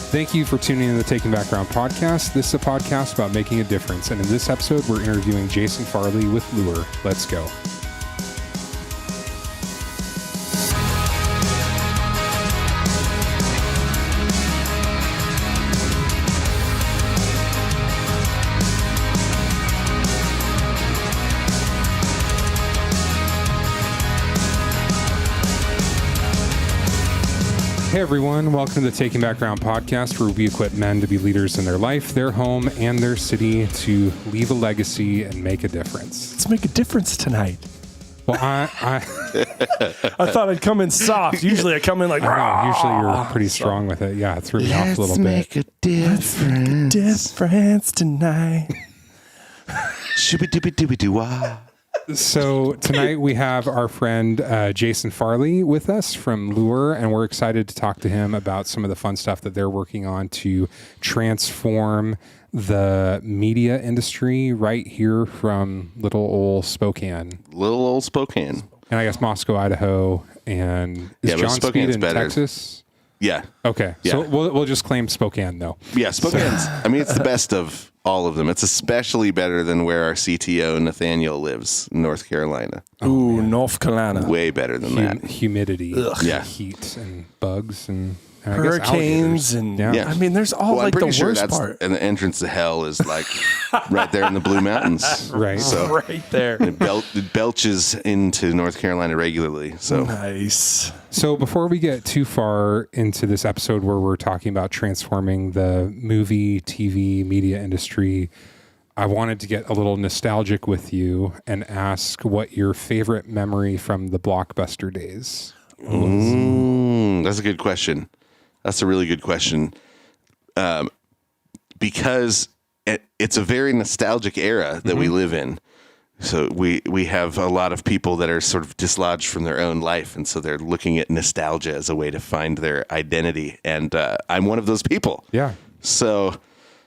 Thank you for tuning in to the Taking Back Ground podcast. This is a podcast about making a difference. And in this episode, we're interviewing Jason Farley with Lure. Let's go. Hey everyone, welcome to the Taking Back Ground podcast, where we equip men to be leaders in their life, their home, and their city to leave a legacy and make a difference. Let's make a difference tonight. Well, I thought I'd come in soft. Usually I come in like, usually you're pretty strong with it. Yeah, it's really off a little bit. Let's make a difference. difference tonight. Shibby-dibby-dibby-doo-wah. So tonight we have our friend Jason Farley with us from Lure, and we're excited to talk to him about some of the fun stuff that they're working on to transform the media industry right here from little old Spokane. Little old Spokane. And I guess Moscow, Idaho, and is John Speed in better. Texas? Yeah. Okay. Yeah. So we'll just claim Spokane though. Yeah, Spokane's, I mean, it's the best of all of them. It's especially better than where our CTO, Nathaniel, lives in North Carolina. Ooh, North Carolina. Way better than that. Humidity, Yeah. heat, and bugs, and I guess Hurricanes alligators. and Yeah. I mean, there's all Well, I'm like the pretty sure worst that's, part. and the entrance to hell is like right there in the Blue Mountains. Right. So Right there. it belches into North Carolina regularly. So Nice. So before we get too far into this episode where we're talking about transforming the movie, TV, media industry, I wanted to get a little nostalgic with you and ask what your favorite memory from the Blockbuster days. That's a good question. That's a really good question. Because it's a very nostalgic era that we live in. So we have a lot of people that are sort of dislodged from their own life. And so they're looking at nostalgia as a way to find their identity. And I'm one of those people. Yeah. So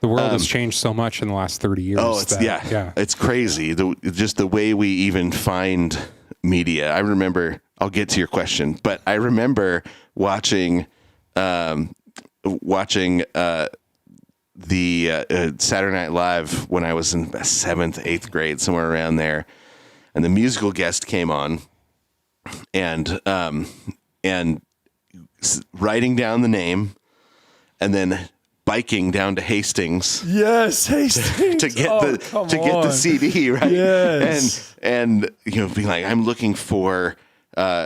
The world has changed so much in the last 30 years. It's crazy. Just the way we even find media. I remember, I'll get to your question, but I remember watching the Saturday Night Live when I was in 7th, 8th grade, somewhere around there. And the musical guest came on and writing down the name and then biking down to Hastings. Yes, Hastings. to get the CD, right? Yes. And being like, I'm looking for oh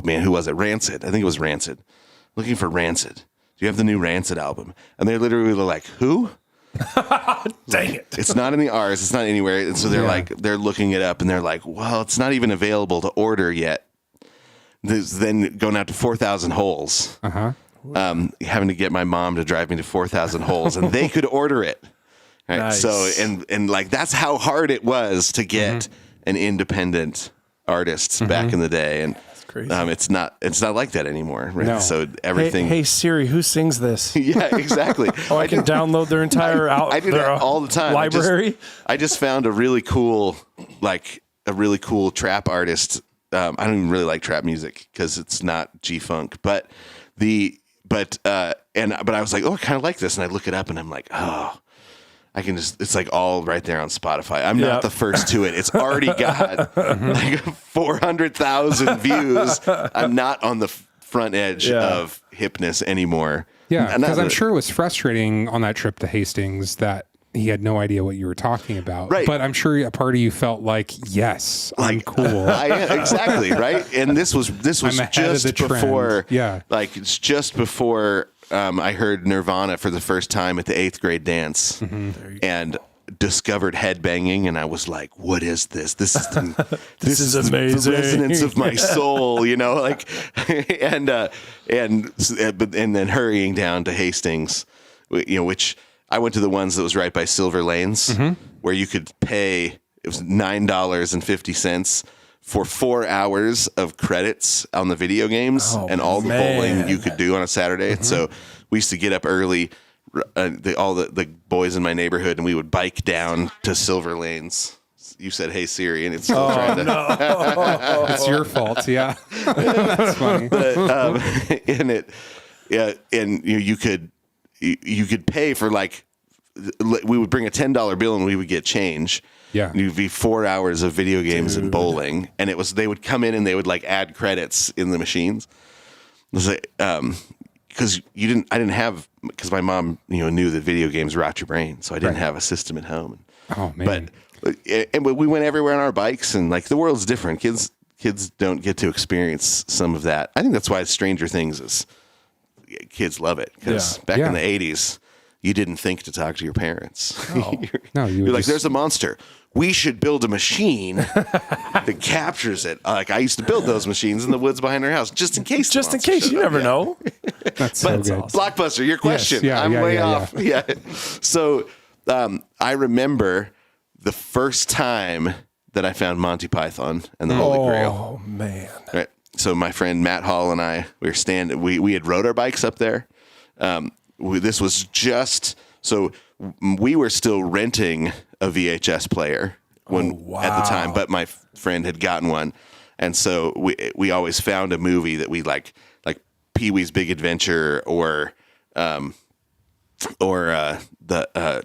man, who was it? Rancid. I think it was Rancid. Looking for Rancid. Do you have the new Rancid album? And they're literally like, who? Dang it. It's not in the R's. It's not anywhere. And so they're looking it up and they're like, well, it's not even available to order yet. Then going out to 4,000 Holes. Having to get my mom to drive me to 4,000 Holes, and they could order it. Right? Nice. So and like that's how hard it was to get an independent artist back in the day, and crazy. it's not like that anymore. Right? No. So everything. Hey Siri, who sings this? Yeah, exactly. I can download their entire I do that all the time. library. I just found a really cool trap artist. I don't even really like trap music because it's not G-funk, but I was like, oh, I kind of like this, and I look it up, and I'm like, oh, I can just. It's like all right there on Spotify. I'm not the first to it. It's already got like 400,000 views. I'm not on the front edge of hipness anymore. Yeah, because I'm sure it was frustrating on that trip to Hastings that he had no idea what you were talking about. Right. But I'm sure a part of you felt like, yes, I'm cool. I am, exactly, right? And this was just before, like it's just before I heard Nirvana for the first time at the 8th grade dance and discovered headbanging, and I was like, what is this? This is This is amazing. The resonance of my soul, like and then hurrying down to Hastings, which I went to the ones that was right by Silver Lanes, where you could pay, it was $9.50 for 4 hours of credits on the video games and all the bowling you could do on a Saturday. So we used to get up early, all the boys in my neighborhood, and we would bike down to Silver Lanes you said, "Hey Siri," and it's still trying to. Oh. It's your fault. Yeah. That's funny. And it, yeah, and you could pay for like, we would bring a $10 bill and we would get change. Yeah. It would be 4 hours of video games and bowling, and they would come in and they would like add credits in the machines. It was like, because I didn't have, because my mom knew that video games rot your brain, so I didn't have a system at home. Oh man. But we went everywhere on our bikes, and like the world's different. Kids don't get to experience some of that. I think that's why Stranger Things is, kids love it, because back in the 80s, you didn't think to talk to your parents. No, You're like, there's a monster. We should build a machine that captures it. Like I used to build those machines in the woods behind our house, just in case. Just in case, you never know. That's so good. Blockbuster, your question. yeah, I'm yeah, way yeah, off. Yeah. So I remember the first time that I found Monty Python and the Holy Grail. Oh man. Right. So my friend Matt Hall and I, we had rode our bikes up there. This was just, so we were still renting a VHS player at the time, but my friend had gotten one. And so we always found a movie that we like Pee-wee's Big Adventure or the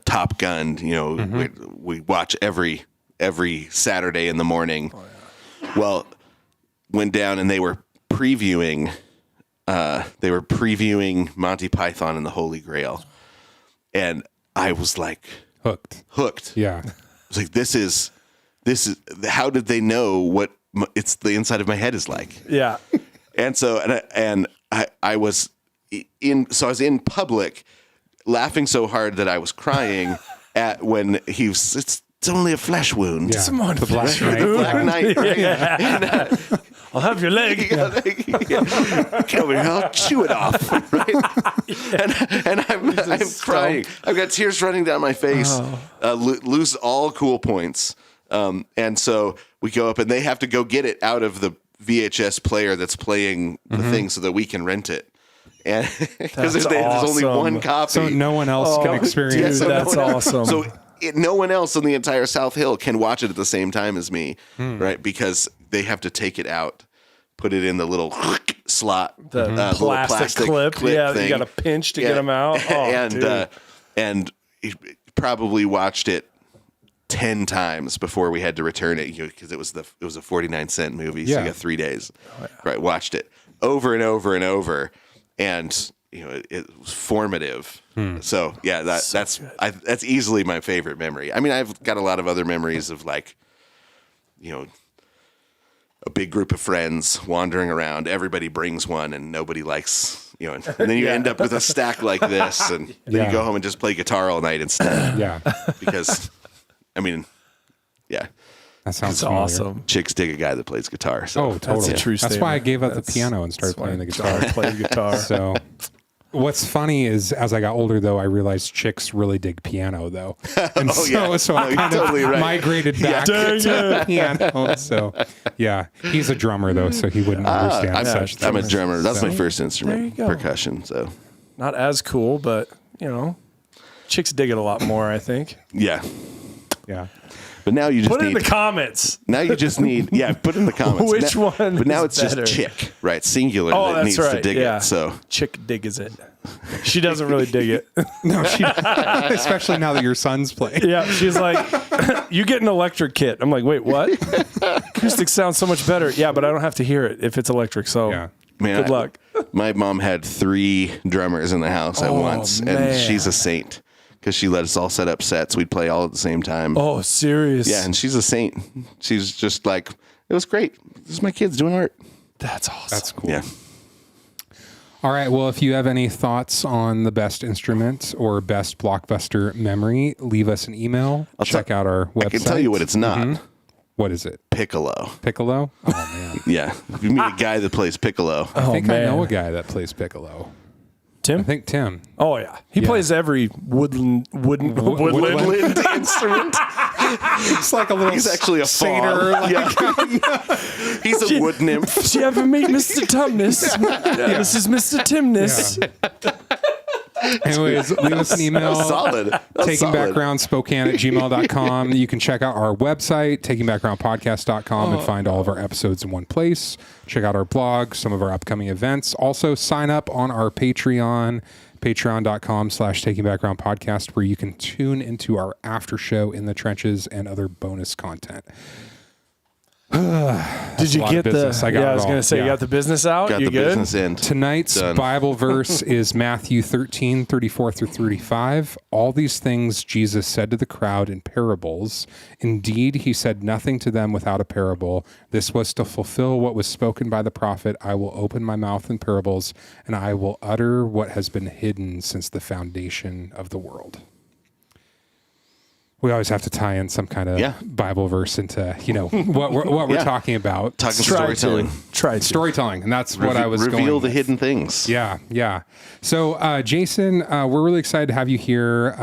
Top Gun, we watch every Saturday in the morning. Oh, yeah. Well, went down and they were previewing Monty Python and the Holy Grail. And I was like hooked. Yeah. I was like, this is how did they know what it's the inside of my head is like? Yeah. And so, I was in public laughing so hard that I was crying at when it's only a flesh wound. Yeah. Come on, the Black Knight. Black Knight, right? Yeah. And, I'll have your leg. Come here, I'll chew it off, right? And I'm crying. I've got tears running down my face. Lose all cool points. And so we go up, and they have to go get it out of the VHS player that's playing the thing so that we can rent it. And because there's only one copy, So no one else can experience dude, it. that's awesome. So no one else on the entire South Hill can watch it at the same time as me, right? Because they have to take it out, put it in the little slot, the little plastic clip. Yeah, thing. you got to pinch to get them out. Oh, and he probably watched it 10 times before we had to return it, because it was a 49-cent movie, so you got 3 days. Right, watched it over and over and over, and it was formative. So yeah, that's easily my favorite memory. I mean, I've got a lot of other memories of like, a big group of friends wandering around. Everybody brings one, and nobody likes, and then you end up with a stack like this, and then you go home and just play guitar all night instead. Yeah. Because, I mean, yeah. That sounds awesome. Chicks dig a guy that plays guitar. So. Oh, totally. That's a true That's why I statement. gave up the piano and started playing the guitar. Play guitar. So what's funny is as I got older, though, I realized chicks really dig piano, though. And so I kind of migrated back to the piano. So, yeah, he's a drummer, though, so he wouldn't understand such things. I'm a drummer. That's my first instrument, There you go. percussion. So Not as cool, but, chicks dig it a lot more, I think. yeah. Yeah. But now you just Put it in need. the comments. Now you just need. Yeah, put it in the comments. Which now, one But now is it's better? just chick, right? Singular Oh, that that's needs right. to dig Yeah. it. So Chick digs it. She doesn't really dig it. No, especially now that your son's playing. Yeah, she's like, you get an electric kit. I'm like, wait, what? Acoustic sounds so much better. Yeah, but I don't have to hear it if it's electric. So Yeah. man, good luck. My mom had 3 drummers in the house at once, and man. she's a saint because she let us all set up sets. We'd play all at the same time. Oh, serious? Yeah, and she's a saint. She's just like, it was great. This is my kids doing art. That's awesome. That's cool. Yeah. All right. Well, if you have any thoughts on the best instrument or best Blockbuster memory, leave us an email. Check out our website. I can tell you what it's not. What is it? Piccolo. Piccolo? Oh, man. Yeah. If you meet a guy that plays piccolo. I think I man. know a guy that plays piccolo. Tim? I think Tim. Oh, yeah. He plays every woodland woodland. Instrument. It's like a little He's actually a satyr. fawn. Yeah. He's a wood nymph. Did you ever meet Mr. Tumnus? This is Mr. Timnus. Anyways, leave us an email. Solid. That's solid. takingbackgroundspokane@gmail.com. You can check out our website, takingbackgroundpodcast.com, and find all of our episodes in one place. Check out our blog, some of our upcoming events. Also, sign up on our Patreon, patreon.com/takingbackgroundpodcast, where you can tune into our after show in the trenches and other bonus content. Did you lot get of business. the? I got yeah, it I was all. going to say, Yeah. you got the business out. Got you the good? business in. Tonight's Done. Bible verse is Matthew 13:34-35. All these things Jesus said to the crowd in parables. Indeed, he said nothing to them without a parable. This was to fulfill what was spoken by the prophet. I will open my mouth in parables, and I will utter what has been hidden since the foundation of the world. We always have to tie in some kind of Bible verse into, what we're talking about. Talking storytelling. Try to. Storytelling, and that's what I was Reveal going the with. hidden things. Yeah. So, Jason, we're really excited to have you here.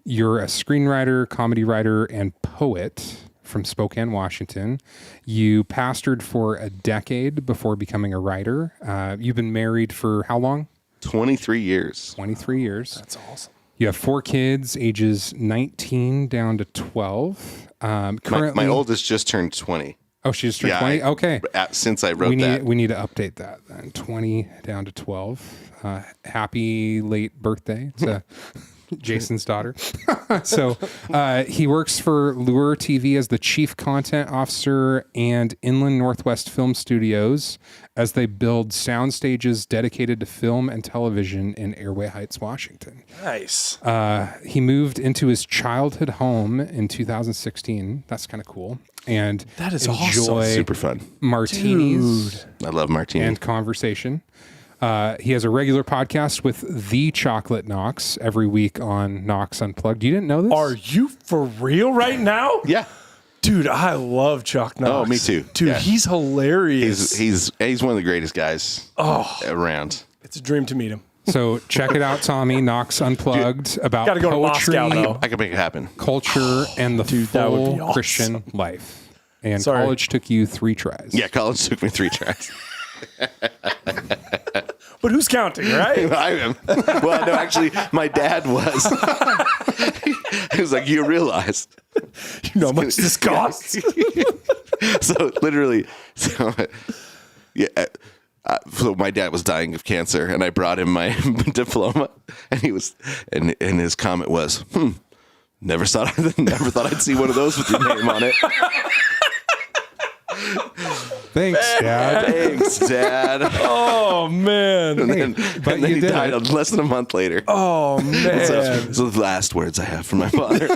You're a screenwriter, comedy writer, and poet from Spokane, Washington. You pastored for a decade before becoming a writer. You've been married for how long? 23 years. 23 years. That's awesome. You have 4 kids, ages 19 down to 12. Currently, My oldest just turned 20. Oh, she just turned 20? Okay. Since I wrote We that. need to update that then. 20 down to 12. Happy late birthday to Jason's daughter. So he works for Lure TV as the chief content officer and Inland Northwest Film Studios as they build sound stages dedicated to film and television in Airway Heights, Washington. Nice. He moved into his childhood home in 2016. That's kind of cool. And That is enjoy awesome. Super fun. martinis I love martini. and conversation. He has a regular podcast with The Chocolate Knox every week on Knox Unplugged. You didn't know this? Are you for real right now? yeah. Dude, I love Chuck Knox. Oh, me too. Dude, Yeah. he's hilarious. He's one of the greatest guys around. It's a dream to meet him. So check it out, Tommy. Knox Unplugged about Gotta go to poetry, Moscow, though. I can make it happen. culture, and the Dude, that would be full awesome. Christian life. And Sorry. college took you 3 tries. Yeah, college took me 3 tries. But who's counting, right? I am. Well, no, actually, my dad was. He was like, you realize. You know how much this costs? So literally, so my dad was dying of cancer, and I brought him my diploma, and and his comment was, never thought I'd see one of those with your name on it. Thanks, Dad. Thanks, Dad. Oh, man. And then you he did died it. less than a month later. Oh, man. So the last words I have from my father.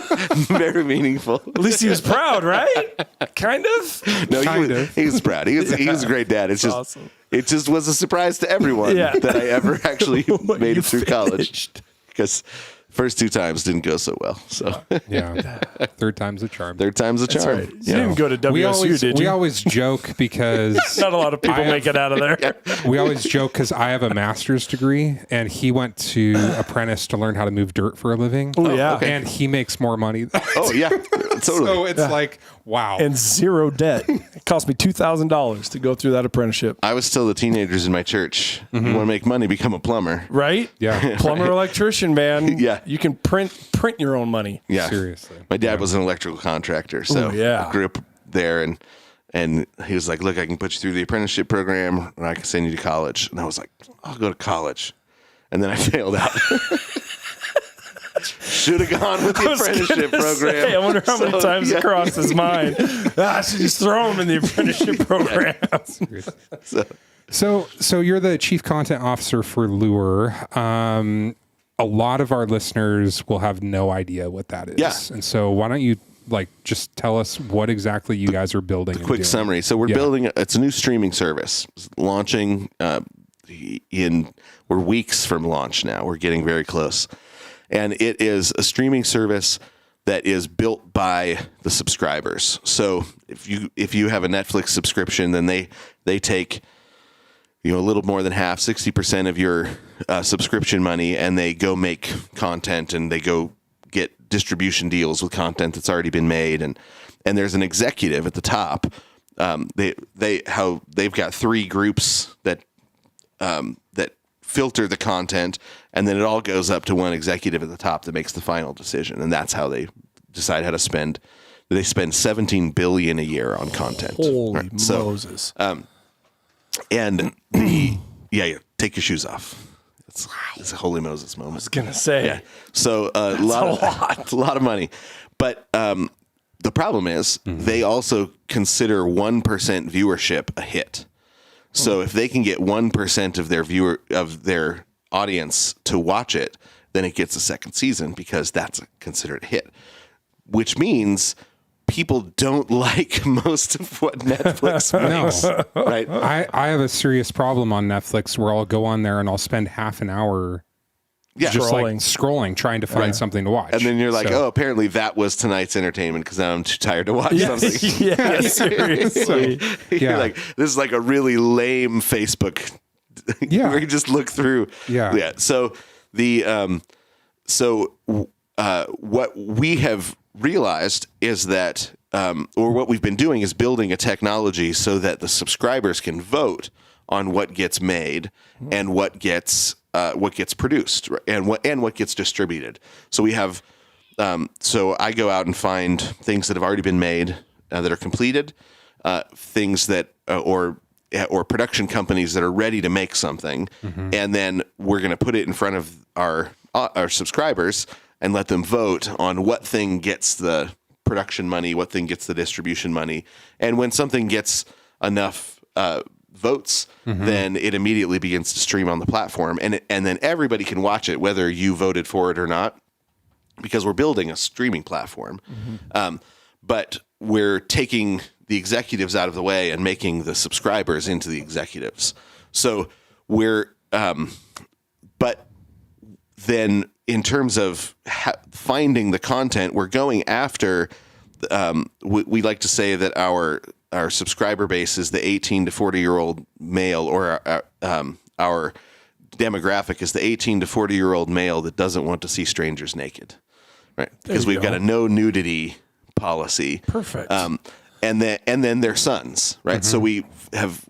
Very meaningful. At least he was proud, right? Kind of. No, Kind of. he was proud. He was a great dad. It's just awesome. it just was a surprise to everyone Yeah. that I ever actually made you it through college, finished. because first 2 times didn't go so well. So Yeah. Third time's a charm. third time's a charm. Right. You didn't go to WSU, did we you? always joke because Not a lot of people make it out of there. we always joke because I have a master's degree and he went to apprentice to learn how to move dirt for a living. Oh, yeah. okay. And he makes more money. Than Oh yeah, totally. So it's like, wow. And 0 debt. It cost me $2,000 to go through that apprenticeship. I was still the teenagers in my church. You want to make money, become a plumber. Right? Yeah. Plumber, electrician, man. Yeah. You can print your own money. Yeah, Seriously. My dad was an electrical contractor, so Ooh, yeah. I grew up there, and he was like, "Look, I can put you through the apprenticeship program, and I can send you to college." And I was like, "I'll go to college," and then I failed out. Should have gone with the apprenticeship program. Say, I wonder how many So, times yeah. it crossed his mind. I should just throw him in the apprenticeship program. So you're the chief content officer for Lure. A lot of our listeners will have no idea what that is. Yeah. And so why don't you just tell us what exactly you guys are building? and Quick doing. summary. So we're building. It's a new streaming service It's launching. We're weeks from launch now. We're getting very close, and it is a streaming service that is built by the subscribers. So if you have a Netflix subscription, then they take a little more than half, 60% of your subscription money, and they go make content, and they go get distribution deals with content that's already been made, and there's an executive at the top. They've got 3 groups that filter the content, and then it all goes up to one executive at the top that makes the final decision, and that's how they decide how to spend. They spend $17 billion a year on content. Holy Right? So, Moses. and take your shoes off. It's a holy Moses moment. I was going to say. Yeah. So a lot of money. But the problem is they also consider 1% viewership a hit. So if they can get 1% of their audience to watch it, then it gets a second season because that's considered a hit. Which means people don't like most of what Netflix makes. Right? I have a serious problem on Netflix where I'll go on there and I'll spend half an hour just like scrolling, trying to find something to watch. And then you're like, oh, apparently that was tonight's entertainment because now I'm too tired to watch something. Yeah, seriously. You're like, this is like a really lame Facebook. Yeah. Where you just look through. Yeah. So what we have realized is that, or what we've been doing is building a technology so that the subscribers can vote on what gets made and what gets produced and what gets distributed. So we have, so I go out and find things that have already been made that are completed, things that or production companies that are ready to make something, and then we're going to put it in front of our subscribers and let them vote on what thing gets the production money, what thing gets the distribution money, and when something gets enough votes, then it immediately begins to stream on the platform, and then everybody can watch it whether you voted for it or not, because we're building a streaming platform. But we're taking the executives out of the way and making the subscribers into the executives. So but then in terms of finding the content, we're going after. We like to say that our subscriber base is the 18 to 40-year-old male, or our demographic is the 18 to 40-year-old male that doesn't want to see strangers naked, right? Because we've got a no nudity policy. Perfect. And then their sons, right? So we have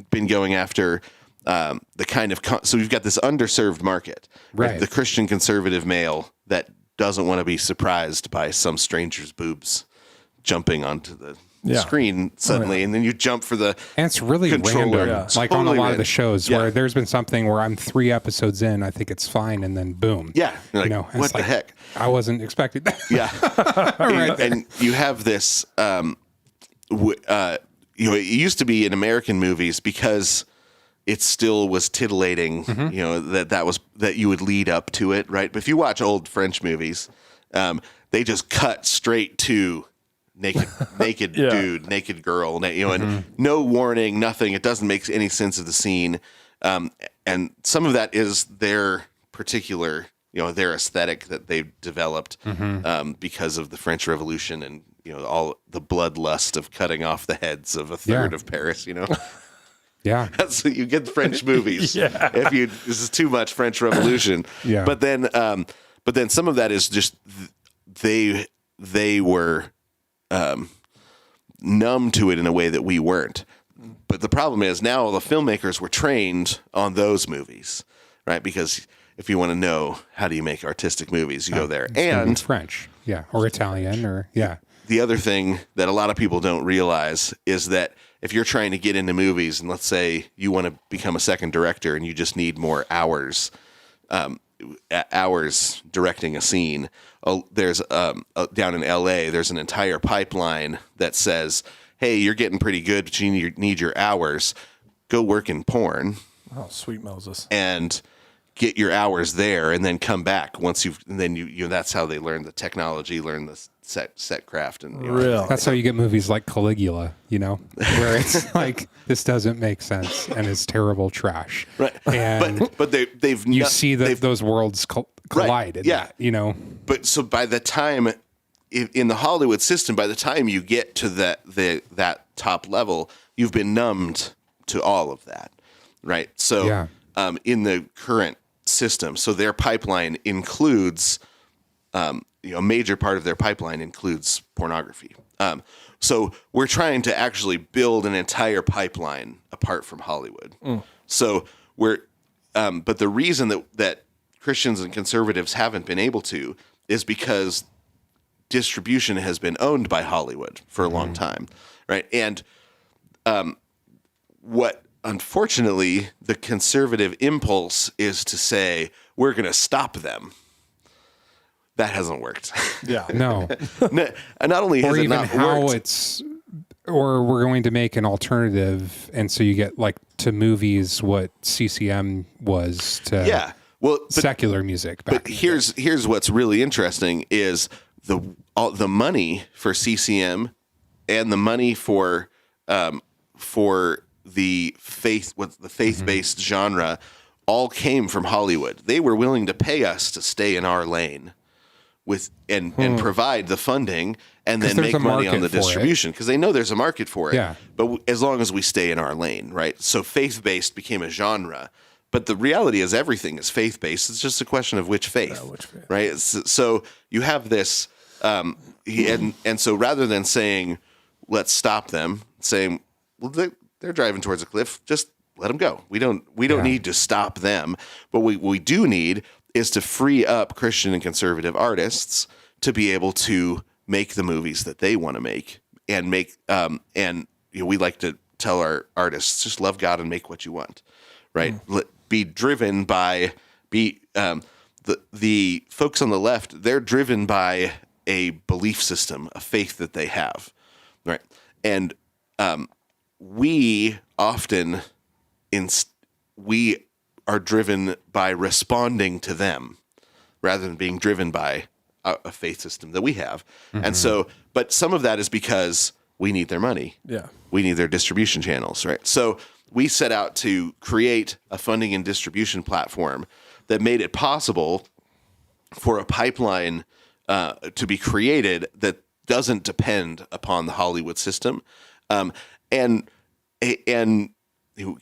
been going after the kind of so we've got this underserved market, right? The Christian conservative male that doesn't want to be surprised by some stranger's boobs jumping onto the screen suddenly, and then you jump for the and it's really controller. random, like on a lot of the shows where there's been something where I'm 3 episodes in, I think it's fine, and then boom, like, what the heck? I wasn't expecting that. And you have this. It used to be in American movies because it still was titillating. That you would lead up to it, right? But if you watch old French movies, they just cut straight to naked dude, naked girl, and no warning, nothing. It doesn't make any sense of the scene, and some of that is their particular, their aesthetic that they've developed because of the French Revolution and all the bloodlust of cutting off the heads of a third of Paris. Yeah, that's what you get French movies. This is too much French Revolution. But then some of that is just they were numb to it in a way that we weren't. But the problem is now the filmmakers were trained on those movies, right? Because if you want to know how do you make artistic movies, you go there. And French, or Italian, or The other thing that a lot of people don't realize is that if you're trying to get into movies, and let's say you want to become a second director and you just need more hours directing a scene, there's down in LA, there's an entire pipeline that says, hey, you're getting pretty good, but you need your hours. Go work in porn. Oh, sweet Moses. And get your hours there, and then come back once that's how they learn the technology, learn the set craft, and that's how you get movies like Caligula, where it's like this doesn't make sense and it's terrible trash, right? And but they've see that those worlds collide, right. But so by the time in the Hollywood system, by the time you get to that top level, you've been numbed to all of that, right? So in the current system, so their pipeline includes. A major part of their pipeline includes pornography. So we're trying to actually build an entire pipeline apart from Hollywood. So we're but the reason that Christians and conservatives haven't been able to is because distribution has been owned by Hollywood for a long time, right? And what unfortunately the conservative impulse is to say we're going to stop them. That hasn't worked. Yeah. No. Not only has Or it even not how worked, it's, or we're going to make an alternative. And so you get like to movies what CCM was to yeah. Well, but secular music. Back But here's what's really interesting is the money for CCM and the money for the faith-based genre all came from Hollywood. They were willing to pay us to stay in our lane and provide the funding and then there's make a money on market the for it. distribution because they know there's a market for it. Yeah. But as long as we stay in our lane, right? So faith-based became a genre. But the reality is everything is faith-based. It's just a question of which faith, right? So you have this, and so rather than saying, let's stop them, saying, well, they're driving towards a cliff, just let them go. We don't need to stop them. But what we do need is to free up Christian and conservative artists to be able to make the movies that they want to make and make, we like to tell our artists, just love God and make what you want, right? Be driven by the folks on the left. They're driven by a belief system, a faith that they have, right? And we often we are driven by responding to them rather than being driven by a faith system that we have. And so, but some of that is because we need their money. Yeah. We need their distribution channels, right? So we set out to create a funding and distribution platform that made it possible for a pipeline to be created that doesn't depend upon the Hollywood system, and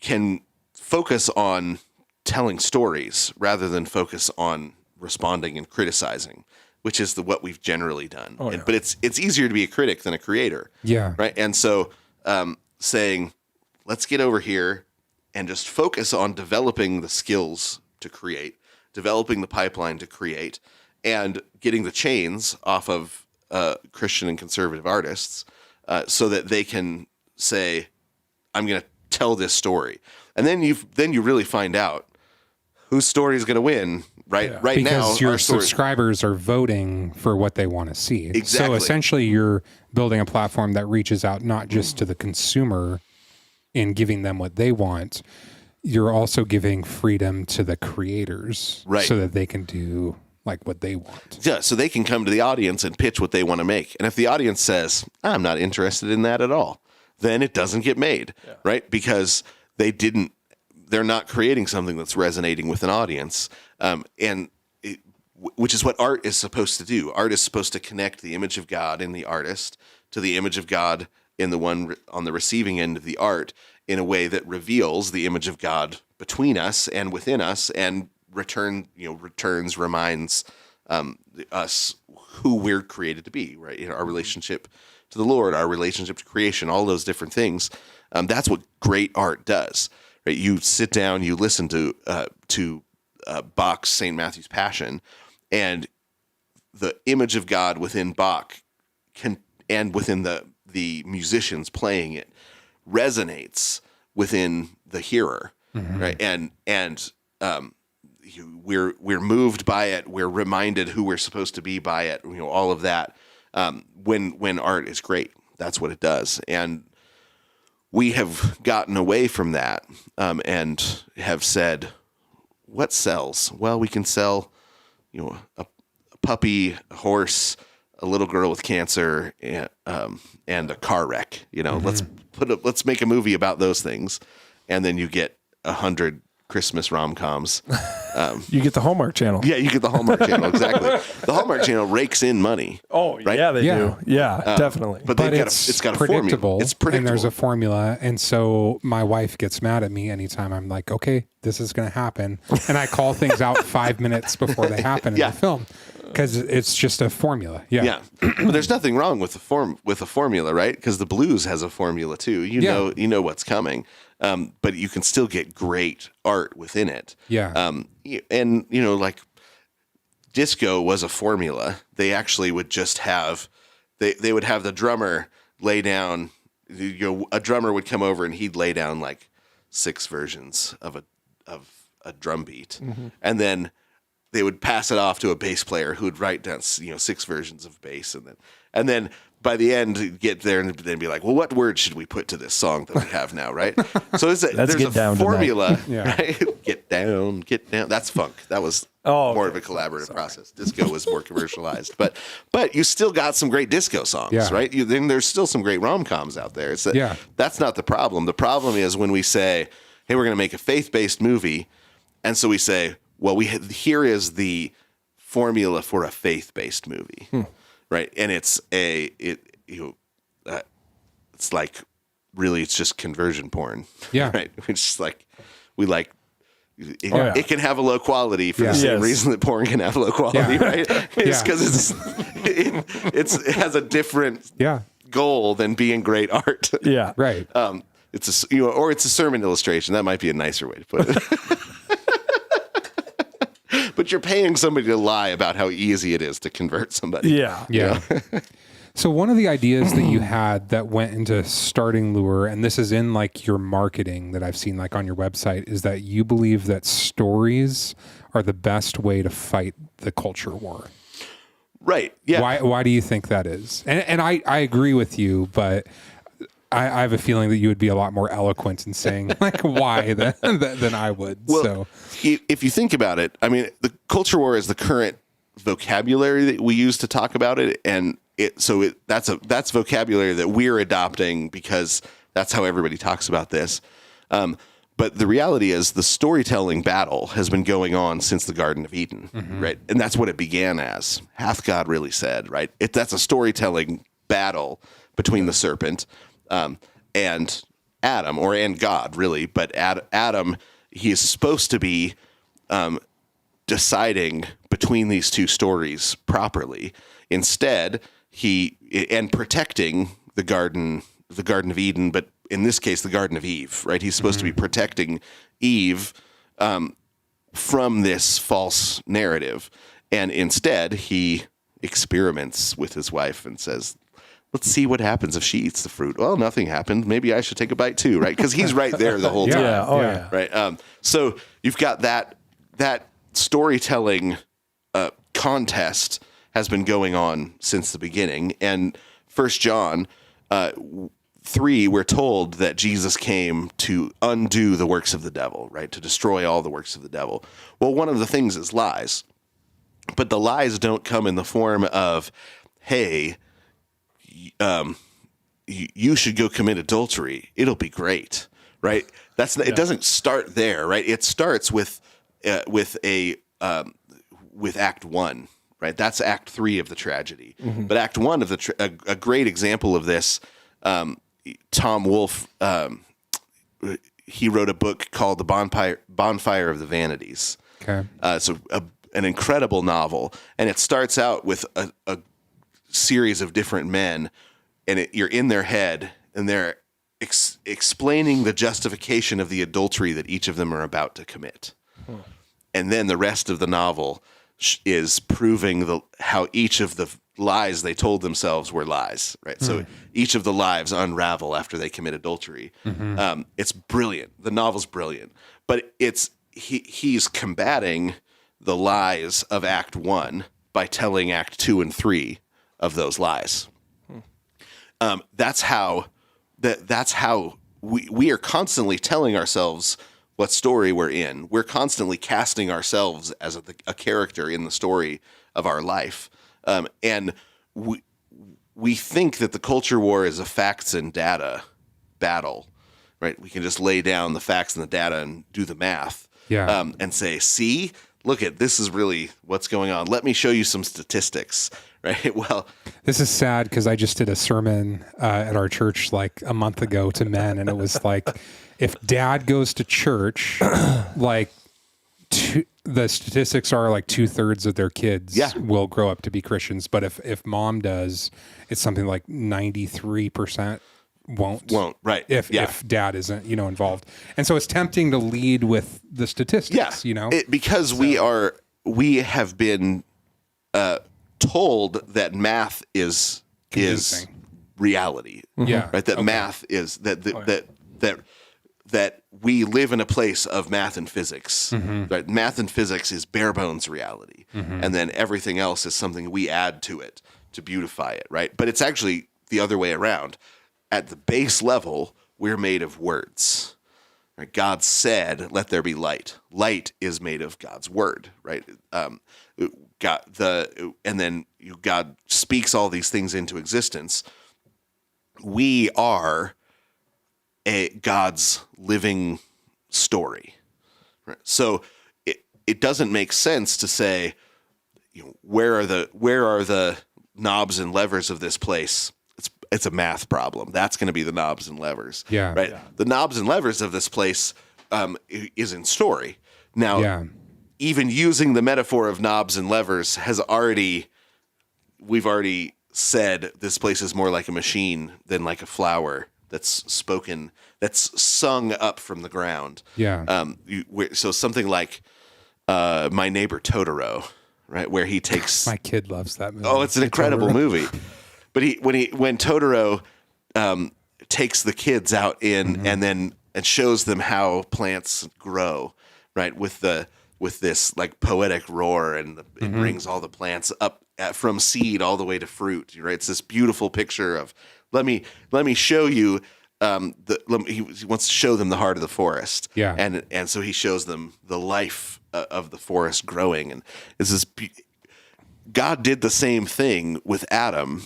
can focus on telling stories rather than focus on responding and criticizing, which is what we've generally done. Oh, yeah. But it's easier to be a critic than a creator. Yeah. Right. And so saying, let's get over here and just focus on developing the skills to create, developing the pipeline to create, and getting the chains off of Christian and conservative artists so that they can say, I'm going to tell this story. And then you really find out whose story is going to win. Right now, because your our story- subscribers are voting for what they want to see. Exactly. So essentially, you're building a platform that reaches out not just to the consumer in giving them what they want. You're also giving freedom to the creators, Right. so that they can do like what they want. Yeah, so they can come to the audience and pitch what they want to make. And if the audience says, I'm not interested in that at all, then it doesn't get made, right? Because they're not creating something that's resonating with an audience. Which is what art is supposed to do. Art is supposed to connect the image of God in the artist to the image of God in the one on the receiving end of the art in a way that reveals the image of God between us and within us and reminds us who we're created to be, right? You know, our relationship to the Lord, our relationship to creation, all those different things. That's what great art does, right? You sit down, you listen to Bach's St. Matthew's Passion, and the image of God within Bach and within the musicians playing it resonates within the hearer, right? And we're moved by it. We're reminded who we're supposed to be by it. You know, all of that. When art is great, that's what it does. And we have gotten away from that and have said, what sells? Well, we can sell, a puppy, a horse, a little girl with cancer, and a car wreck. Let's make a movie about those things, and then you get 100 Christmas rom-coms. You get the Hallmark Channel. Yeah, you get the Hallmark Channel, exactly. The Hallmark Channel rakes in money. Oh, right? yeah, they Yeah. do. Yeah, definitely. But It's got a predictable. formula. It's predictable. And there's a formula. And so my wife gets mad at me anytime I'm like, okay, this is going to happen. And I call things out 5 minutes before they happen in Yeah. the film because it's just a formula. Yeah. Yeah, but there's nothing wrong with the formula, right? Because the blues has a formula too. You know what's coming. but you can still get great art within it. Yeah. And like disco was a formula. They actually would just have they would have the drummer lay down. A drummer would come over and he'd lay down like 6 versions of a drum beat, and then they would pass it off to a bass player who would write down 6 versions of bass, and then by the end you'd get there and then be like, well, what word should we put to this song that we have now, right? So there's get a down to formula, Yeah. right? Get down. That's funk. That was more of a collaborative process. Disco was more commercialized, but you still got some great disco songs, Yeah. right? Then there's still some great rom-coms out there. That's not the problem. The problem is when we say, hey, we're going to make a faith-based movie, and so we say, well, here is the formula for a faith-based movie, right? And it's it's like really it's just conversion porn, Yeah. right? It's just like we like. yeah. It can have a low quality for Yeah. the same Yes. reason that porn can have low quality, Yeah. right? It's Yeah. because it has a different Yeah. goal than being great art. Yeah. Right. It's or it's a sermon illustration. That might be a nicer way to put it. But you're paying somebody to lie about how easy it is to convert somebody. Yeah. Yeah. So one of the ideas that you had that went into starting Lure, and this is in like your marketing that I've seen like on your website, is that you believe that stories are the best way to fight the culture war. Right. Yeah. Why do you think that is? And I agree with you, but I have a feeling that you would be a lot more eloquent in saying like why than I would. Well, So if you think about it, I mean, the culture war is the current vocabulary that we use to talk about it, and that's vocabulary that we're adopting because that's how everybody talks about this. But the reality is the storytelling battle has been going on since the Garden of Eden, right? And that's what it began as. Hath God really said, right? That's a storytelling battle between the serpent and Adam, and God, really. But Adam, he is supposed to be deciding between these two stories properly. Instead, and protecting the Garden of Eden, but in this case, the Garden of Eve, right? He's supposed to be protecting Eve from this false narrative. And instead, he experiments with his wife and says, let's see what happens if she eats the fruit. Well, nothing happened. Maybe I should take a bite too, right? Because he's right there the whole time. Yeah. Oh, yeah. Right. So you've got that storytelling contest has been going on since the beginning. And 1 John 3, we're told that Jesus came to undo the works of the devil, right? To destroy all the works of the devil. Well, one of the things is lies. But the lies don't come in the form of, hey, you should go commit adultery. It'll be great, right? It doesn't start there, right? It starts with Act 1, right? That's Act 3 of the tragedy. But Act 1 of a great example of this, Tom Wolfe, he wrote a book called The Bonfire of the Vanities. okay. So an incredible novel, and it starts out with a series of different men, and you're in their head, and they're explaining the justification of the adultery that each of them are about to commit. And then the rest of the novel is proving how each of the lies they told themselves were lies, right? So each of the lives unravel after they commit adultery. It's brilliant. The novel's brilliant, but he's combating the lies of Act 1 by telling Act 2 and 3 of those lies. That's how we are constantly telling ourselves what story we're in. We're constantly casting ourselves as a character in the story of our life. And we think that the culture war is a facts and data battle, right? We can just lay down the facts and the data and do the math. Yeah. And say, see, look this is really what's going on. Let me show you some statistics, right? Well, This is sad because I just did a sermon at our church like a month ago to men, and it was like, if dad goes to church, like the statistics are like 2/3 of their kids will grow up to be Christians, but if mom does, it's something like 93%. won't. Right. If dad isn't, involved. And so it's tempting to lead with the statistics, because we have been told that math is Convincing. reality. Yeah. Right. That math is that we live in a place of math and physics. Right. Math and physics is bare bones reality. And then everything else is something we add to it to beautify it. Right. But it's actually the other way around. At the base level, we're made of words. Right? God said, "Let there be light." Light is made of God's word, right? God speaks all these things into existence. We are God's living story. Right? So it doesn't make sense to say, where are the knobs and levers of this place? It's a math problem. That's going to be the knobs and levers. Yeah. Right. Yeah. The knobs and levers of this place is in story. Now, even using the metaphor of knobs and levers we've already said this place is more like a machine than like a flower that's sung up from the ground. Yeah. So something like My Neighbor Totoro, right, where he takes. My kid loves that movie. Oh, it's an incredible movie. But when Totoro takes the kids out and shows them how plants grow, right, with this like poetic roar, and it brings all the plants up from seed all the way to fruit. Right, it's this beautiful picture of let me show you. He wants to show them the heart of the forest. Yeah, and so he shows them the life of the forest growing, and it's this. God did the same thing with Adam.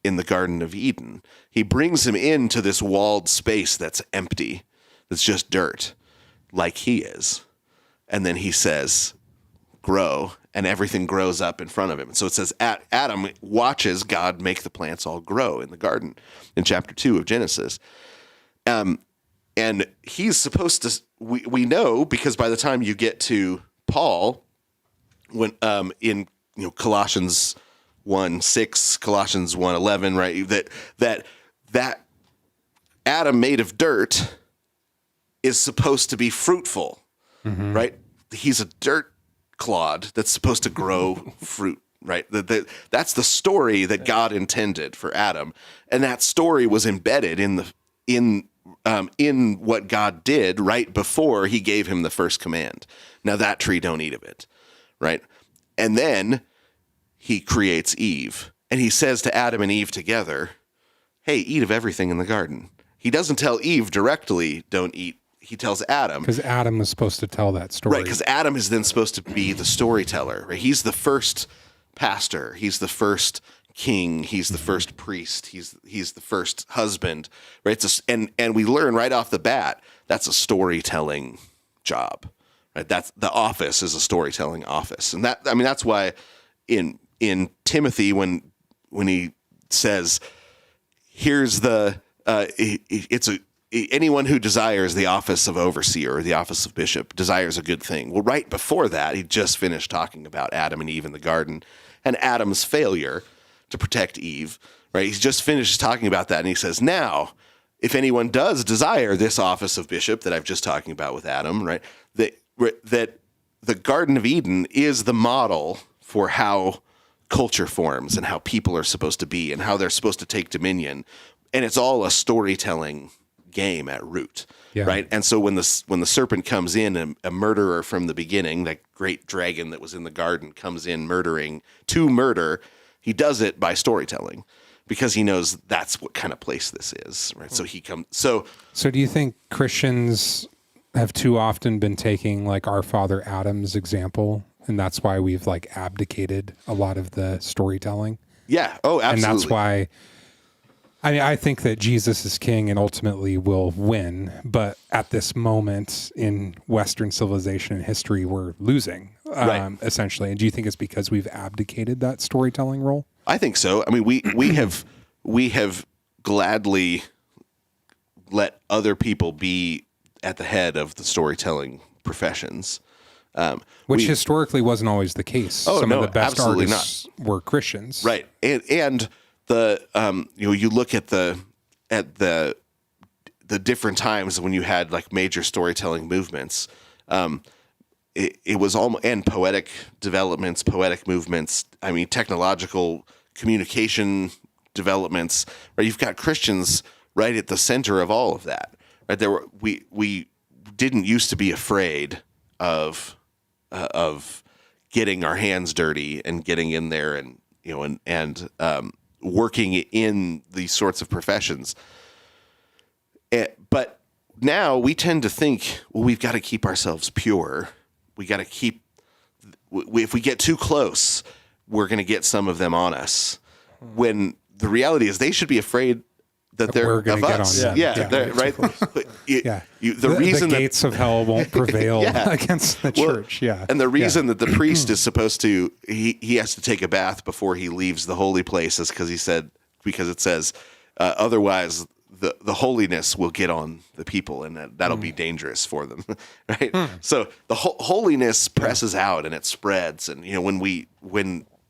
In the Garden of Eden, he brings him into this walled space that's empty, that's just dirt, like he is. And then he says, grow, and everything grows up in front of him. And so it says Adam watches God make the plants all grow in the garden in chapter 2 of Genesis. And he's supposed to, we know, because by the time you get to Paul, when in Colossians 1:6, Colossians 1:11, right? That Adam made of dirt is supposed to be fruitful, right? He's a dirt clod that's supposed to grow fruit, right? That's the story that God intended for Adam, and that story was embedded in what God did right before He gave him the first command. Now that tree, don't eat of it, right? And then He creates Eve, and he says to Adam and Eve together, hey, eat of everything in the garden. He doesn't tell Eve directly, don't eat. He tells Adam. Because Adam was supposed to tell that story. Right, because Adam is then supposed to be the storyteller. Right? He's the first pastor. He's the first king. He's the first priest. He's the first husband. Right? And we learn right off the bat, that's a storytelling job. Right? That's the office is a storytelling office. And that's why in Timothy, when he says, here's anyone who desires the office of overseer or the office of bishop desires a good thing. Well, right before that, he just finished talking about Adam and Eve in the garden and Adam's failure to protect Eve, right? He's just finished talking about that. And he says, now, if anyone does desire this office of bishop that I've just talking about with Adam, right, that the Garden of Eden is the model for how culture forms and how people are supposed to be and how they're supposed to take dominion. And it's all a storytelling game at root, right? And so when the serpent comes in, a murderer from the beginning, that great dragon that was in the garden comes in murdering to murder, he does it by storytelling because he knows that's what kind of place this is, right? So he comes. So do you think Christians have too often been taking like our father Adam's example, and that's why we've like abdicated a lot of the storytelling? Yeah. Oh, absolutely. And that's why. I mean, I think that Jesus is king and ultimately will win, but at this moment in Western civilization and history, we're losing, essentially. And do you think it's because we've abdicated that storytelling role? I think so. I mean, we have gladly let other people be at the head of the storytelling professions. Which historically wasn't always the case. Oh, Some no, of the best absolutely artists were Christians. Right. And the you look at the at the different times when you had like major storytelling movements, it was almost, and poetic developments, poetic movements. I mean, technological communication developments. Right, you've got Christians right at the center of all of that. Right, we didn't used to be afraid of getting our hands dirty and getting in there and working in these sorts of professions. But now we tend to think, well, we've got to keep ourselves pure. We got to keep. If we get too close, we're going to get some of them on us. When the reality is, they should be afraid that they're we're going of to get us. on them. Yeah, right. Yeah. The reason the that gates of hell won't prevail Yeah. against the Well, church. Yeah. And the reason that the priest is supposed to, he has to take a bath before he leaves the holy place is because it says, otherwise the holiness will get on the people and that'll be dangerous for them. Right. So the holiness presses out and it spreads. And,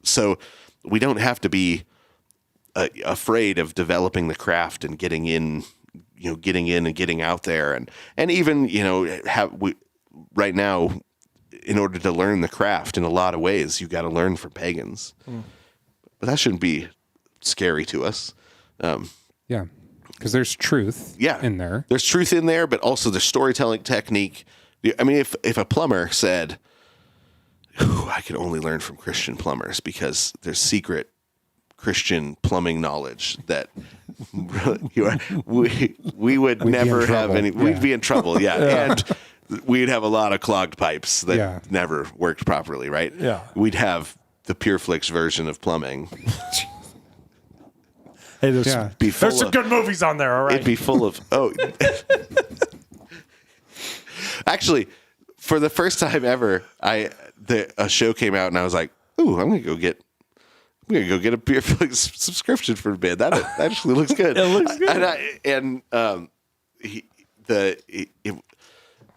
so we don't have to be afraid of developing the craft and getting in and getting out there. And even, right now, in order to learn the craft in a lot of ways, you got to learn from pagans. But that shouldn't be scary to us. Yeah. Because there's truth in there. There's truth in there, but also the storytelling technique. I mean, if a plumber said, I can only learn from Christian plumbers because there's secret Christian plumbing knowledge that we would never have any. We'd be in trouble, and we'd have a lot of clogged pipes that never worked properly, right? Yeah, we'd have the PureFlix version of plumbing. Hey, there's some good movies on there. All right, it'd be full of Actually, for the first time ever, a show came out and I was like, "Ooh, I'm gonna go get a PureFlix subscription for a bit. That actually looks good." It looks good.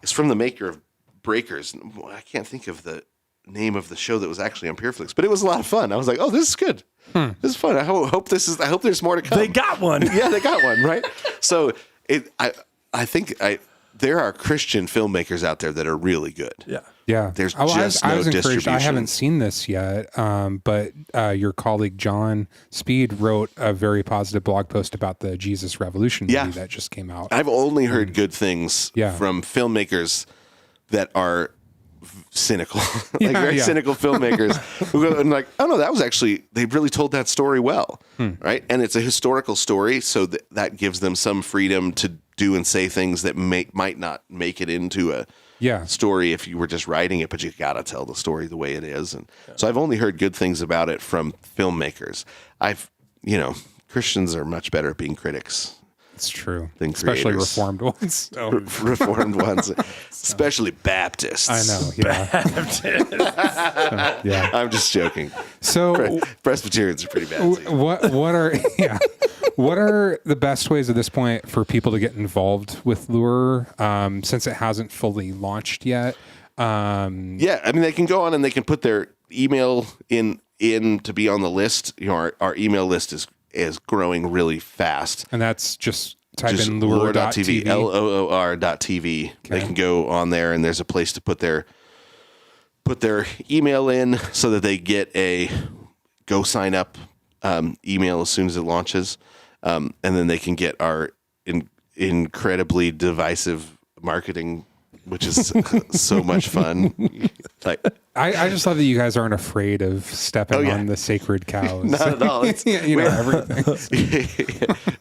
It's from the maker of Breakers. I can't think of the name of the show that was actually on PureFlix, but it was a lot of fun. I was like, "Oh, this is good. This is fun. I hope there's more to come." They got one. Yeah, they got one, right? So I think there are Christian filmmakers out there that are really good. Yeah. Yeah. There's I was no encouraged. distribution. I haven't seen this yet, but your colleague John Speed wrote a very positive blog post about the Jesus Revolution movie that just came out. I've only heard good things from filmmakers that are cynical, very cynical filmmakers who go and like, "Oh no, that was actually, they really told that story well." Right. And it's a historical story. So that gives them some freedom to do and say things that might not make it into a story if you were just writing it, but you got to tell the story the way it is. And so I've only heard good things about it from filmmakers. Christians are much better at being critics. It's true, creators. especially Reformed ones. So. Reformed ones, especially Baptists. I know. Yeah. Yeah, I'm just joking. So Presbyterians are pretty bad too. What are the best ways at this point for people to get involved with Lure, since it hasn't fully launched yet? I mean, they can go on and they can put their email in to be on the list. Our email list is growing really fast, and that's just type in lure.tv. LOOR.tv. Okay. They can go on there, and there's a place to put their email in so that they get a go sign up email as soon as it launches, and then they can get our incredibly divisive marketing, which is so much fun. I just love that you guys aren't afraid of stepping on the sacred cows. Not at all. Everything.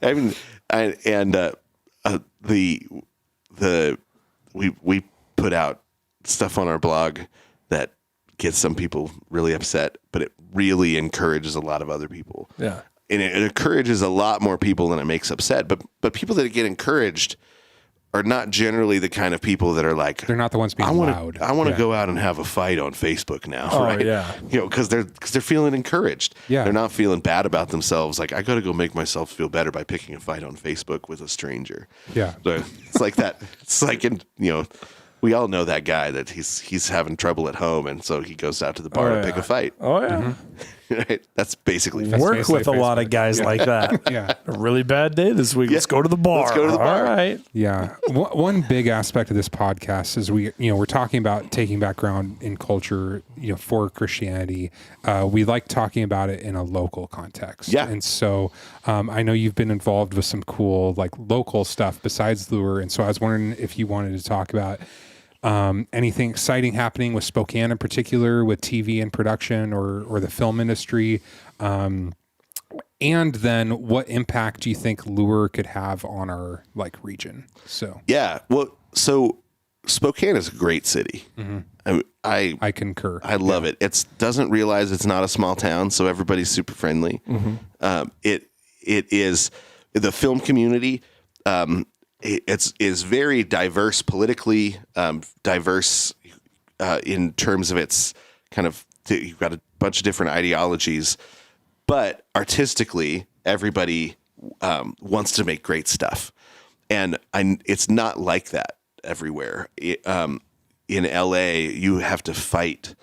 I mean, we put out stuff on our blog that gets some people really upset, but it really encourages a lot of other people. Yeah, and it encourages a lot more people than it makes upset. But people that get encouraged are not generally the kind of people that are like, they're not the ones being loud. I want to go out and have a fight on Facebook now, right? Yeah. Because they're feeling encouraged. Yeah. They're not feeling bad about themselves. Like, I got to go make myself feel better by picking a fight on Facebook with a stranger. Yeah. So it's like that. It's like, we all know that guy that he's having trouble at home, and so he goes out to the bar to pick a fight. Oh yeah. Right? That's basically Work basically with a lot of Facebook. guys like that. Yeah. A really bad day this week. Let's go to the bar. Let's go to the bar. All right. Yeah. One big aspect of this podcast is we're talking about taking back ground in culture, for Christianity. We like talking about it in a local context. Yeah. And so I know you've been involved with some cool local stuff besides Lure. And so I was wondering if you wanted to talk about anything exciting happening with Spokane in particular, with TV and production or the film industry. And then what impact do you think Lure could have on our region? So Yeah. Well, so Spokane is a great city. I concur. I love it. It doesn't realize it's not a small town, so everybody's super friendly. It is the film community. It is very diverse politically, diverse in terms of its kind of. You've got a bunch of different ideologies, but artistically, everybody wants to make great stuff, and it's not like that everywhere. In LA, you have to fight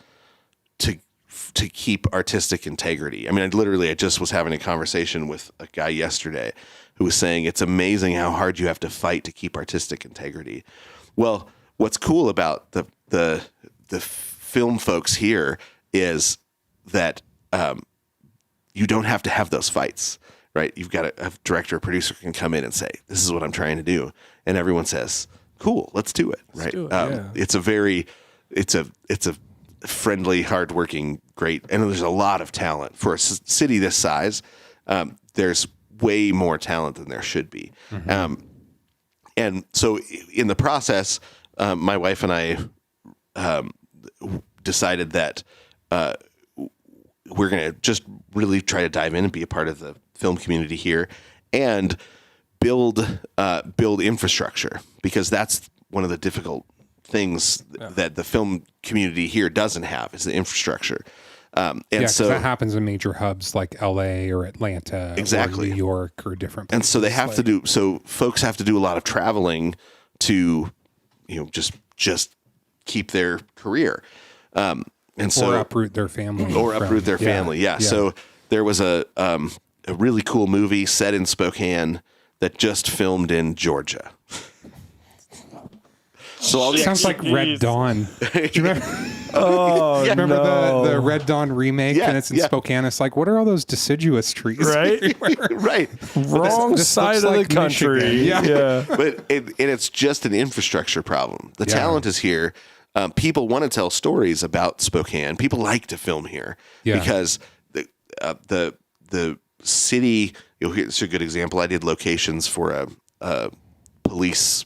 to keep artistic integrity. I mean, I just was having a conversation with a guy yesterday who was saying it's amazing how hard you have to fight to keep artistic integrity. Well, what's cool about the film folks here is that you don't have to have those fights, right? You've got a director or producer can come in and say, "This is what I'm trying to do," and everyone says, "Cool, let's do it." Right? do it, yeah. It's a friendly, hardworking, great, and there's a lot of talent for a city this size. There's way more talent than there should be, and so in the process, my wife and I decided that we're going to just really try to dive in and be a part of the film community here, and build infrastructure, because that's one of the difficult things that the film community here doesn't have is the infrastructure. And so that happens in major hubs like LA or Atlanta, Exactly. or New York or different places. and so they have to do, so folks have to do a lot of traveling to, just keep their career. And so, or uproot their family. Yeah. So there was a really cool movie set in Spokane that just filmed in Georgia. So all the Sounds like Red Dawn. Do you remember, Oh, remember no. the Red Dawn remake? Yeah, And it's in yeah. Spokane. It's like, what are all those deciduous trees? Right? right. Wrong this side looks of the like country. Michigan. Yeah. But it's just an infrastructure problem. The Yeah. talent is here. People want to tell stories about Spokane. People like to film here because the city. Here's a good example. I did locations for a police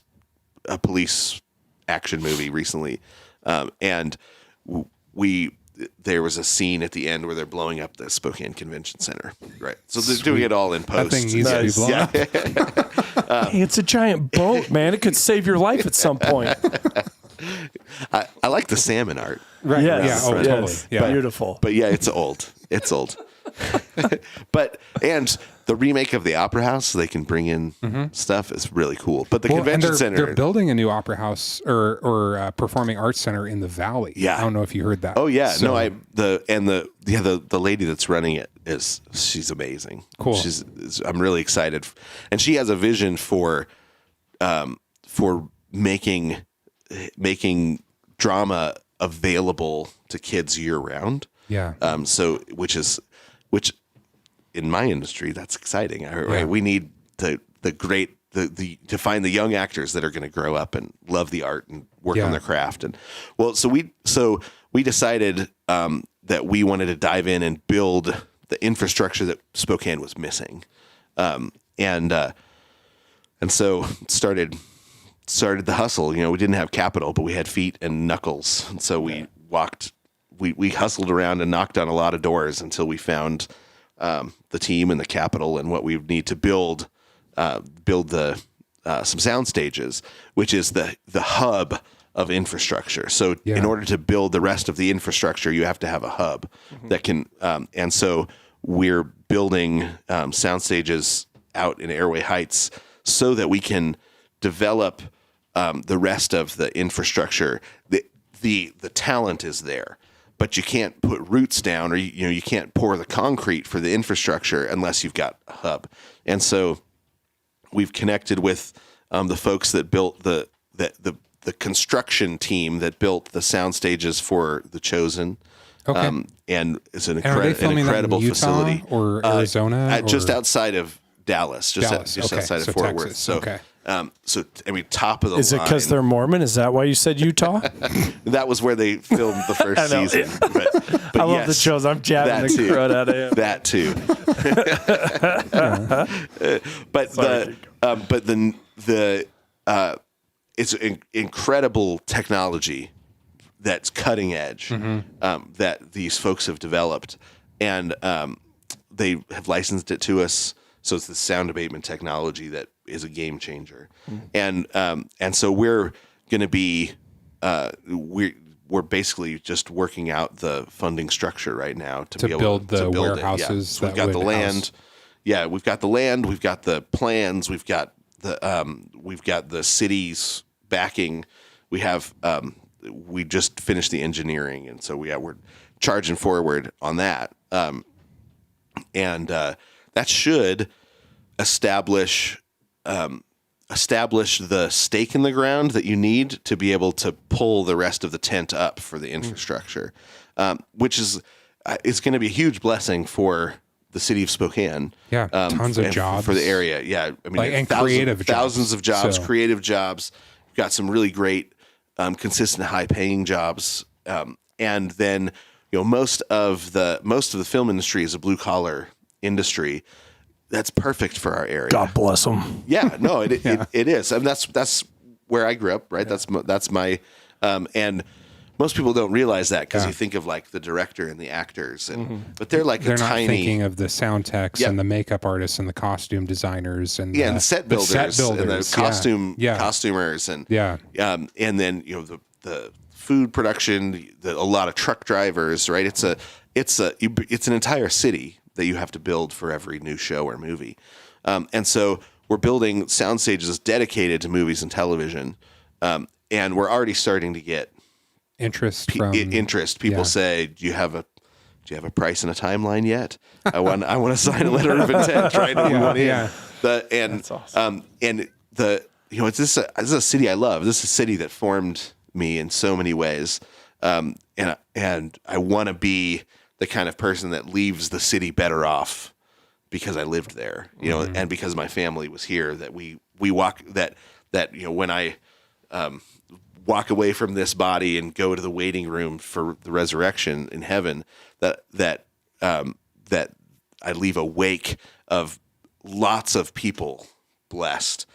action movie recently, and there was a scene at the end where they're blowing up the Spokane Convention Center. Right. So they're doing it all in post. That thing needs to be Nice. blown up. Hey, it's a giant boat, man. It could save your life at some point. I like the salmon art. Right. Yes. Yeah. Oh, Yes. totally. Yeah. Beautiful. But yeah, it's old. It's old. and the remake of the Opera House, so they can bring in stuff, is really cool. But the Well, and convention center, they're building a new opera house or performing arts center in the valley. Yeah. I don't know if you heard that. oh yeah, So- the lady that's running it she's amazing. Cool. I'm really excited, and she has a vision for making drama available to kids year round. Yeah. Which in my industry, that's exciting. Right? Yeah. We need to find the young actors that are going to grow up and love the art and work Yeah. on their craft. And so we decided that we wanted to dive in and build the infrastructure that Spokane was missing. And so started the hustle. We didn't have capital, but we had feet and knuckles. And so we hustled around and knocked on a lot of doors until we found the team and the capital and what we need to build some sound stages, which is the hub of infrastructure. So in order to build the rest of the infrastructure, you have to have a hub that can, and so we're building sound stages out in Airway Heights so that we can develop the rest of the infrastructure. The talent is there, but you can't put roots down, or you can't pour the concrete for the infrastructure unless you've got a hub. And so we've connected with the folks that built the construction team that built the sound stages for The Chosen. Okay. And it's an, And are they an filming that in incredible Utah facility. or Arizona? Just or- outside of Dallas, Dallas, okay. outside of So Fort Texas, Worth. So, okay. So I mean, top of the Is it line. because they're Mormon? Is that why you said Utah? That was where they filmed the first know. season. But I love yes, The Chosen. I'm jabbing that the too. crud out of him. That too. It's incredible technology that's cutting edge that these folks have developed, and they have licensed it to us. So it's the sound abatement technology that is a game changer, and so we're going to be we're basically just working out the funding structure right now to be able build the to build warehouses it. So we've that got the would land. house- Yeah, we've got the land. We've got the plans. We've got the city's backing. We have we just finished the engineering, and so we're charging forward on that. And that should establish the stake in the ground that you need to be able to pull the rest of the tent up for the infrastructure, which is it's going to be a huge blessing for the city of Spokane. Yeah, tons of and jobs. for the area. Yeah, I mean, And creative jobs. thousands of jobs, So- creative jobs. We've got some really great, consistent, high-paying jobs, and then most of the film industry is a blue-collar industry. That's perfect for our area. God bless them. Yeah, no, it is. I mean, that's where I grew up, right? That's my, and most people don't realize that because you think of like the director and the actors, but they're like They're a not tiny. thinking of the sound techs Yeah. and the makeup artists and the costume designers and and the set builders, and the yeah. costumers, and Yeah. and then the food production, a lot of truck drivers, right? It's an entire city that you have to build for every new show or movie, and so we're building sound stages dedicated to movies and television, and we're already starting to get interest from interest. People yeah. say, "Do you have a price and a timeline yet? I want to sign a letter of intent, right?" We want in. yeah. That's awesome. This is a city I love. This is a city that formed me in so many ways, and I want to be the kind of person that leaves the city better off because I lived there, and because my family was here. That we walk that when I walk away from this body and go to the waiting room for the resurrection in heaven, that I leave a wake of lots of people blessed,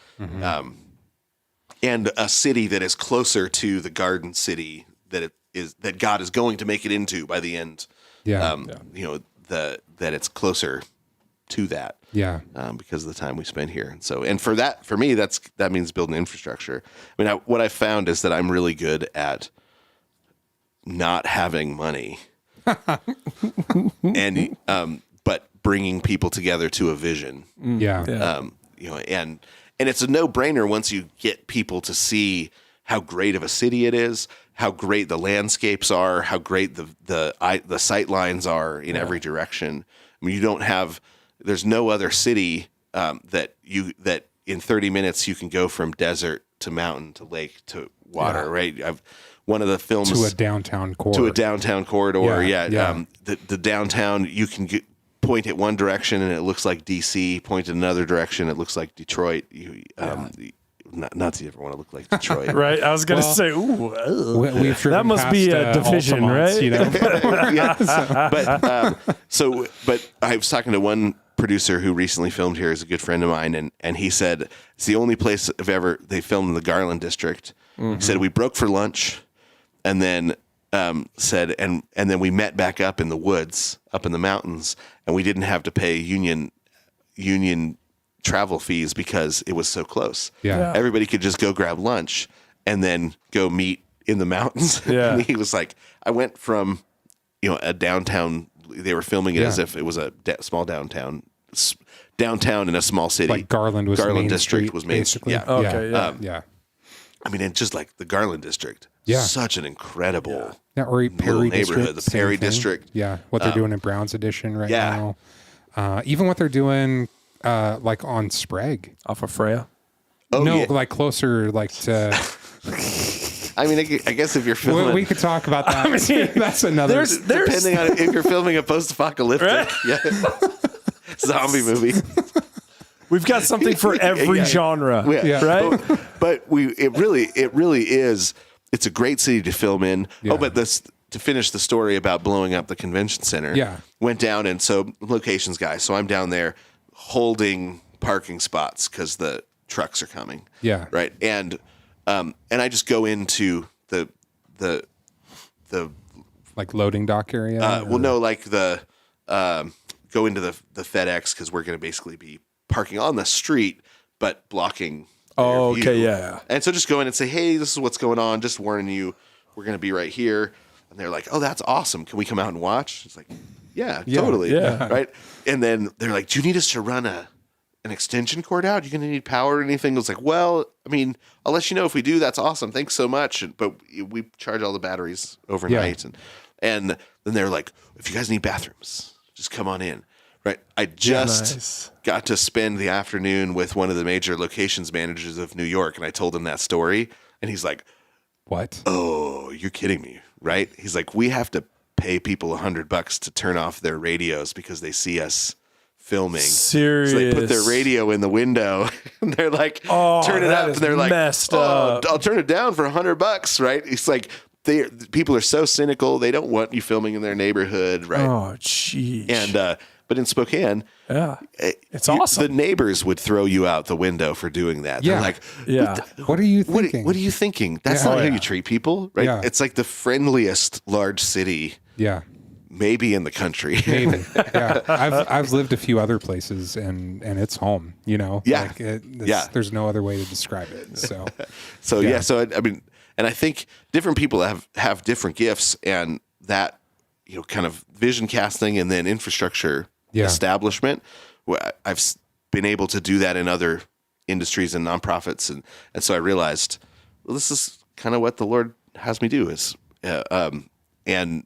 and a city that is closer to the Garden City that God is going to make it into by the end. Yeah. That it's closer to that. Yeah. Because of the time we spend here. And for me, that means building infrastructure. I mean, what I found is that I'm really good at not having money, and but bringing people together to a vision. Yeah. And it's a no-brainer once you get people to see how great of a city it is, how great the landscapes are, how great the sight lines are in every direction. I mean, there's no other city that in 30 minutes you can go from desert to mountain to lake to water, right? One of the films to a downtown corridor. Yeah. The downtown, you can point at one direction and it looks like DC. Point at another direction, it looks like Detroit. Not that you ever want to look like Detroit, Right? I was going to say, ooh, We've that must be a division, right? But I was talking to one producer who recently filmed here, is a good friend of mine, and he said it's the only place they filmed in the Garland district. He said we broke for lunch, and then and then we met back up in the woods, up in the mountains, and we didn't have to pay union travel fees because it was so close. Yeah. Everybody could just go grab lunch and then go meet in the mountains. Yeah. And he was like, I went from, a downtown, they were filming it as if it was a small downtown in a small city. Like Garland was Garland Main district Street, was Main basically. Yeah. Okay, yeah. Yeah. I mean, and just like the Garland district. Yeah. Such an incredible. Yeah, or Perry neighborhood, District, the same Perry thing. District. Yeah, what they're doing in Browns Edition right Yeah. now. Even what they're doing like on Sprague. Off of Freya. Oh, no, yeah. like closer, like to. I mean, I guess if you're filming, we could talk about that. That's another. depending on if you're filming a post-apocalyptic Right? zombie movie. We've got something for every Yeah. genre, Yeah. right? But it really is. It's a great city to film in. Yeah. Oh, but to finish the story about blowing up the convention center. Yeah. Went down, and so locations guy. So I'm down there holding parking spots because the trucks are coming. Yeah. Right. And I just go into the like loading dock area. well, no, like the go into the FedEx because we're going to basically be parking on the street, but blocking. Oh, their okay, view. yeah. And so just go in and say, hey, this is what's going on. Just warning you, we're going to be right here. And they're like, oh, that's awesome. Can we come out and watch? It's like, yeah, totally. yeah. Right. And then they're like, do you need us to run an extension cord out? You're going to need power or anything? It's like, well, I mean, I'll let you know if we do. That's awesome. Thanks so much. But we charge all the batteries overnight. And then they're like, if you guys need bathrooms, just come on in. Right. I just nice. got to spend the afternoon with one of the major locations managers of New York. And I told him that story. And he's like, what? oh, you're kidding me. Right. He's like, we have to pay people $100 to turn off their radios because they see us filming. Serious. So they put their radio in the window and they're like, Oh, turn it that up. is And they're like, messed oh, up. I'll turn it down for $100. Right. It's like people are so cynical. They don't want you filming in their neighborhood. Right. Oh, jeez. And, but in Spokane, yeah, it's awesome. The neighbors would throw you out the window for doing that. Yeah. They're like, Yeah. What are you what, thinking? what are you thinking? That's Yeah. not Oh, how yeah. you treat people, right? Yeah. It's like the friendliest large city, Yeah. maybe in the country. Maybe. Yeah. I've lived a few other places and it's home, you know? Yeah. Like Yeah. There's no other way to describe it. So, So yeah, so I mean, and I think different people have different gifts, and that kind of vision casting and then infrastructure establishment. I've been able to do that in other industries and nonprofits, and so I realized, well, this is kind of what the Lord has me do is, and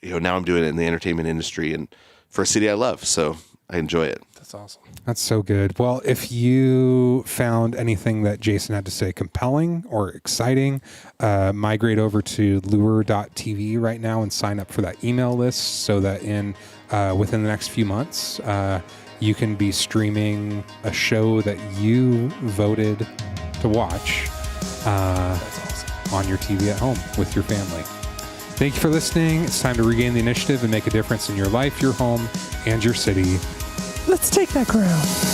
now I'm doing it in the entertainment industry and for a city I love, so I enjoy it. That's awesome. that's so good. Well, if you found anything that Jason had to say compelling or exciting, migrate over to lure.tv right now and sign up for that email list so that within the next few months, you can be streaming a show that you voted to watch on your TV at home with your family. Thank you for listening. It's time to regain the initiative and make a difference in your life, your home, and your city. Let's take that crown.